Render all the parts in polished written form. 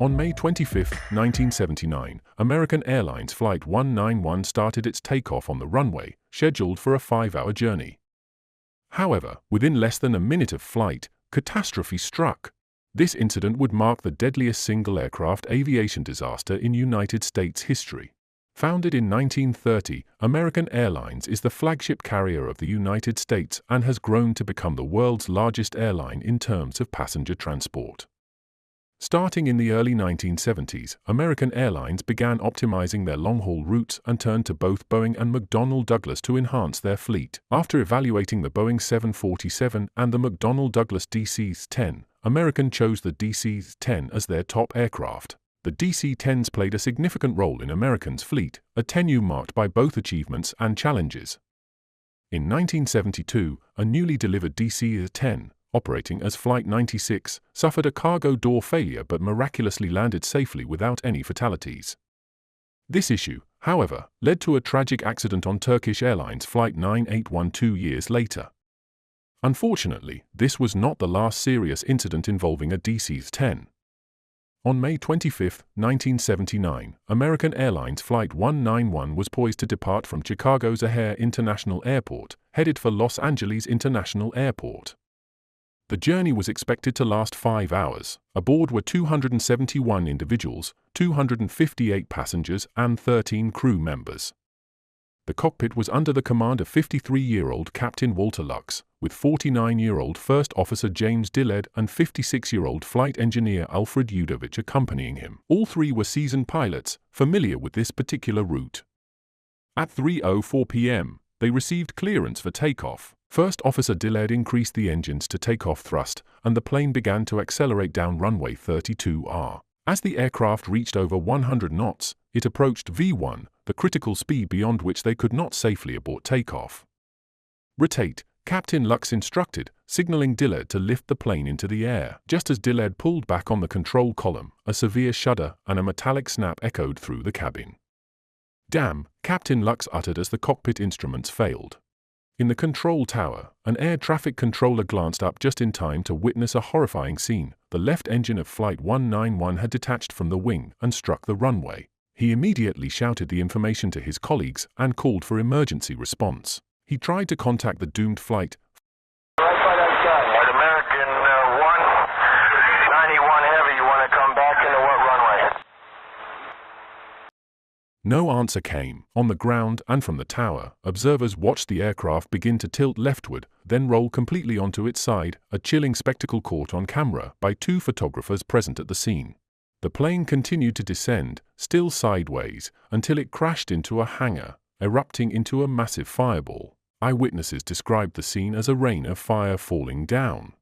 On May 25, 1979, American Airlines Flight 191 started its takeoff on the runway, scheduled for a 5-hour journey. However, within less than a minute of flight, catastrophe struck. This incident would mark the deadliest single-aircraft aviation disaster in United States history. Founded in 1930, American Airlines is the flagship carrier of the United States and has grown to become the world's largest airline in terms of passenger transport. Starting in the early 1970s, American Airlines began optimizing their long-haul routes and turned to both Boeing and McDonnell Douglas to enhance their fleet. After evaluating the Boeing 747 and the McDonnell Douglas DC-10, American chose the DC-10 as their top aircraft. The DC-10s played a significant role in American's fleet, a tenure marked by both achievements and challenges. In 1972, a newly delivered DC-10, operating as Flight 96, suffered a cargo door failure but miraculously landed safely without any fatalities. This issue, however, led to a tragic accident on Turkish Airlines Flight 981 2 years later. Unfortunately, this was not the last serious incident involving a DC-10. On May 25, 1979, American Airlines Flight 191 was poised to depart from Chicago's O'Hare International Airport, headed for Los Angeles International Airport. The journey was expected to last 5 hours. Aboard were 271 individuals, 258 passengers, and 13 crew members. The cockpit was under the command of 53-year-old Captain Walter Lux, with 49-year-old First Officer James Dillard and 56-year-old Flight Engineer Alfred Udovich accompanying him. All three were seasoned pilots, familiar with this particular route. At 3:04 p.m., they received clearance for takeoff. First Officer Dillard increased the engines to takeoff thrust, and the plane began to accelerate down runway 32R. As the aircraft reached over 100 knots, it approached V1, the critical speed beyond which they could not safely abort takeoff. "Rotate," Captain Lux instructed, signaling Dillard to lift the plane into the air. Just as Dillard pulled back on the control column, a severe shudder and a metallic snap echoed through the cabin. "Damn," Captain Lux uttered as the cockpit instruments failed. In the control tower, an air traffic controller glanced up just in time to witness a horrifying scene. The left engine of Flight 191 had detached from the wing and struck the runway. He immediately shouted the information to his colleagues and called for emergency response. He tried to contact the doomed flight. American 191 Heavy, you want to come back into what runway? No answer came. On the ground and from the tower, observers watched the aircraft begin to tilt leftward, then roll completely onto its side, a chilling spectacle caught on camera by 2 photographers present at the scene. The plane continued to descend, still sideways, until it crashed into a hangar, erupting into a massive fireball. Eyewitnesses described the scene as a rain of fire falling down.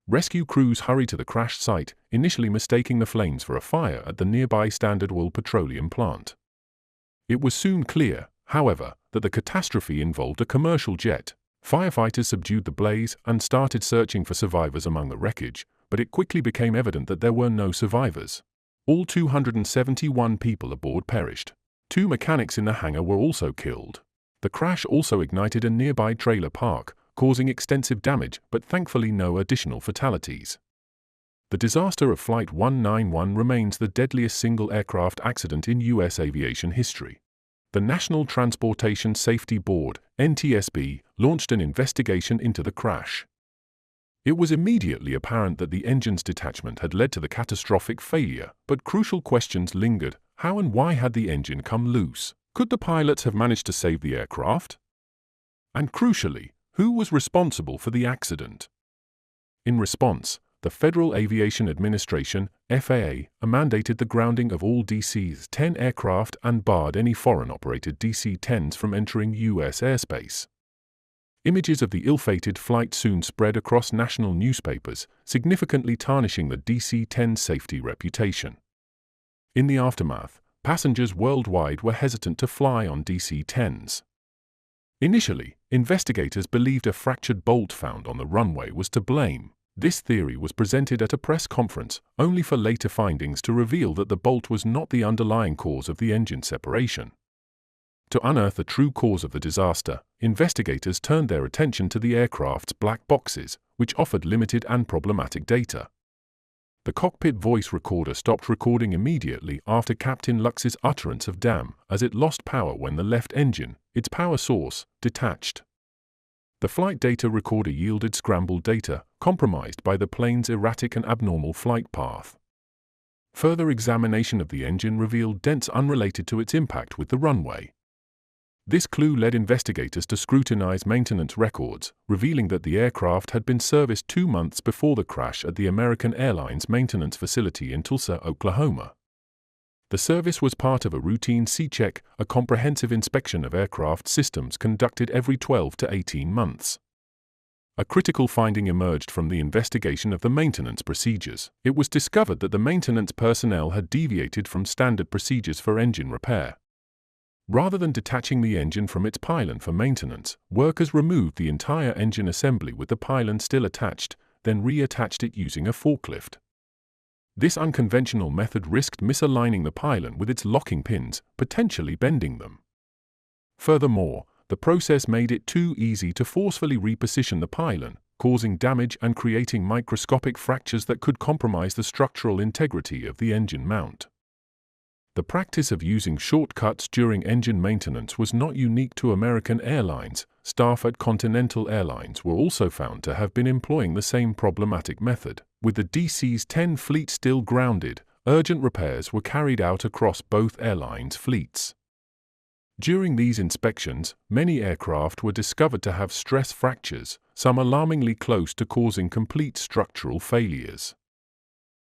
Rescue crews hurried to the crash site, initially mistaking the flames for a fire at the nearby Standard Oil petroleum plant. It was soon clear, however, that the catastrophe involved a commercial jet. Firefighters subdued the blaze and started searching for survivors among the wreckage, but it quickly became evident that there were no survivors. All 271 people aboard perished. 2 mechanics in the hangar were also killed. The crash also ignited a nearby trailer park, causing extensive damage but thankfully no additional fatalities. The disaster of Flight 191 remains the deadliest single-aircraft accident in U.S. aviation history. The National Transportation Safety Board, NTSB, launched an investigation into the crash. It was immediately apparent that the engine's detachment had led to the catastrophic failure, but crucial questions lingered. How and why had the engine come loose? Could the pilots have managed to save the aircraft? And crucially, who was responsible for the accident? In response, the Federal Aviation Administration, FAA, mandated the grounding of all DC-10 aircraft and barred any foreign-operated DC-10s from entering U.S. airspace. Images of the ill-fated flight soon spread across national newspapers, significantly tarnishing the DC-10's safety reputation. In the aftermath, passengers worldwide were hesitant to fly on DC-10s. Initially, investigators believed a fractured bolt found on the runway was to blame. This theory was presented at a press conference, only for later findings to reveal that the bolt was not the underlying cause of the engine separation. To unearth the true cause of the disaster, investigators turned their attention to the aircraft's black boxes, which offered limited and problematic data. The cockpit voice recorder stopped recording immediately after Captain Lux's utterance of "damn" as it lost power when the left engine, its power source, detached. The flight data recorder yielded scrambled data, compromised by the plane's erratic and abnormal flight path. Further examination of the engine revealed dents unrelated to its impact with the runway. This clue led investigators to scrutinize maintenance records, revealing that the aircraft had been serviced 2 months before the crash at the American Airlines maintenance facility in Tulsa, Oklahoma. The service was part of a routine C-check, a comprehensive inspection of aircraft systems conducted every 12 to 18 months. A critical finding emerged from the investigation of the maintenance procedures. It was discovered that the maintenance personnel had deviated from standard procedures for engine repair. Rather than detaching the engine from its pylon for maintenance, workers removed the entire engine assembly with the pylon still attached, then reattached it using a forklift. This unconventional method risked misaligning the pylon with its locking pins, potentially bending them. Furthermore, the process made it too easy to forcefully reposition the pylon, causing damage and creating microscopic fractures that could compromise the structural integrity of the engine mount. The practice of using shortcuts during engine maintenance was not unique to American Airlines. Staff at Continental Airlines were also found to have been employing the same problematic method. With the DC-10 fleet still grounded, urgent repairs were carried out across both airlines' fleets. During these inspections, many aircraft were discovered to have stress fractures, some alarmingly close to causing complete structural failures.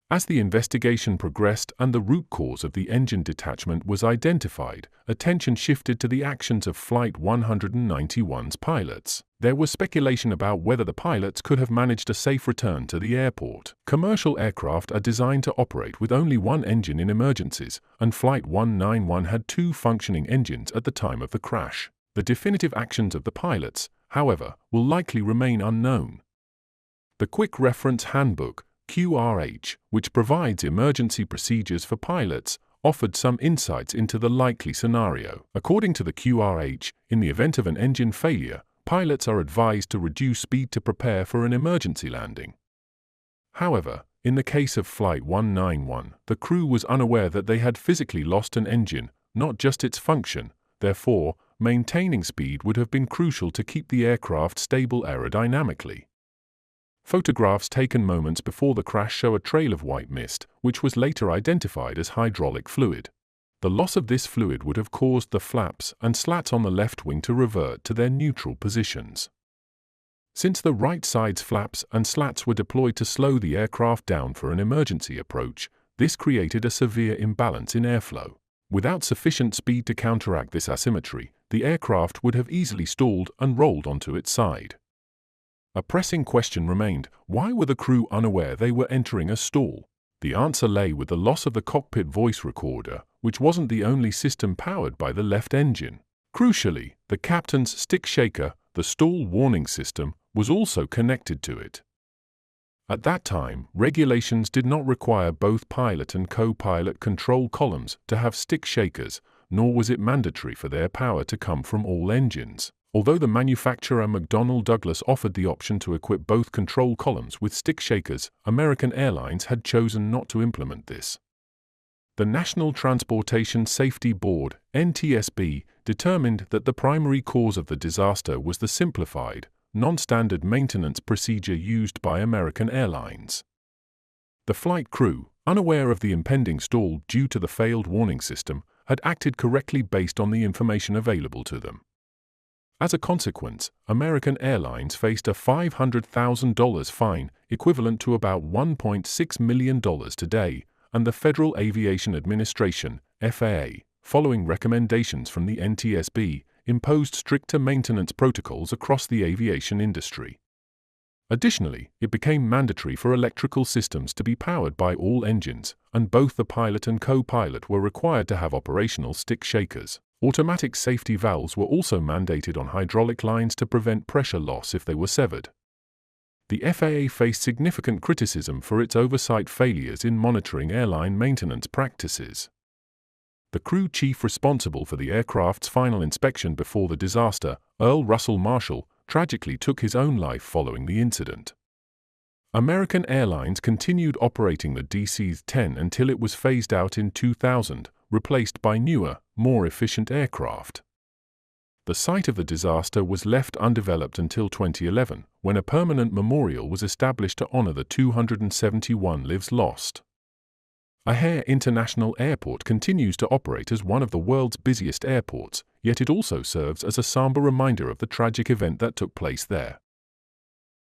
As the investigation progressed and the root cause of the engine detachment was identified, attention shifted to the actions of Flight 191's pilots. There was speculation about whether the pilots could have managed a safe return to the airport. Commercial aircraft are designed to operate with only one engine in emergencies, and Flight 191 had 2 functioning engines at the time of the crash. The definitive actions of the pilots, however, will likely remain unknown. The Quick Reference Handbook, QRH, which provides emergency procedures for pilots, offered some insights into the likely scenario. According to the QRH, in the event of an engine failure, pilots are advised to reduce speed to prepare for an emergency landing. However, in the case of Flight 191, the crew was unaware that they had physically lost an engine, not just its function. Therefore, maintaining speed would have been crucial to keep the aircraft stable aerodynamically. Photographs taken moments before the crash show a trail of white mist, which was later identified as hydraulic fluid. The loss of this fluid would have caused the flaps and slats on the left wing to revert to their neutral positions. Since the right side's flaps and slats were deployed to slow the aircraft down for an emergency approach, this created a severe imbalance in airflow. Without sufficient speed to counteract this asymmetry, the aircraft would have easily stalled and rolled onto its side. A pressing question remained: why were the crew unaware they were entering a stall? The answer lay with the loss of the cockpit voice recorder, which wasn't the only system powered by the left engine. Crucially, the captain's stick shaker, the stall warning system, was also connected to it. At that time, regulations did not require both pilot and co-pilot control columns to have stick shakers, nor was it mandatory for their power to come from all engines. Although the manufacturer McDonnell Douglas offered the option to equip both control columns with stick shakers, American Airlines had chosen not to implement this. The National Transportation Safety Board, NTSB, determined that the primary cause of the disaster was the simplified, non-standard maintenance procedure used by American Airlines. The flight crew, unaware of the impending stall due to the failed warning system, had acted correctly based on the information available to them. As a consequence, American Airlines faced a $500,000 fine, equivalent to about $1.6 million today, and the Federal Aviation Administration, FAA, following recommendations from the NTSB, imposed stricter maintenance protocols across the aviation industry. Additionally, it became mandatory for electrical systems to be powered by all engines, and both the pilot and co-pilot were required to have operational stick shakers. Automatic safety valves were also mandated on hydraulic lines to prevent pressure loss if they were severed. The FAA faced significant criticism for its oversight failures in monitoring airline maintenance practices. The crew chief responsible for the aircraft's final inspection before the disaster, Earl Russell Marshall, tragically took his own life following the incident. American Airlines continued operating the DC-10 until it was phased out in 2000, replaced by newer, more efficient aircraft. The site of the disaster was left undeveloped until 2011, when a permanent memorial was established to honor the 271 lives lost. O'Hare International Airport continues to operate as one of the world's busiest airports, yet it also serves as a somber reminder of the tragic event that took place there.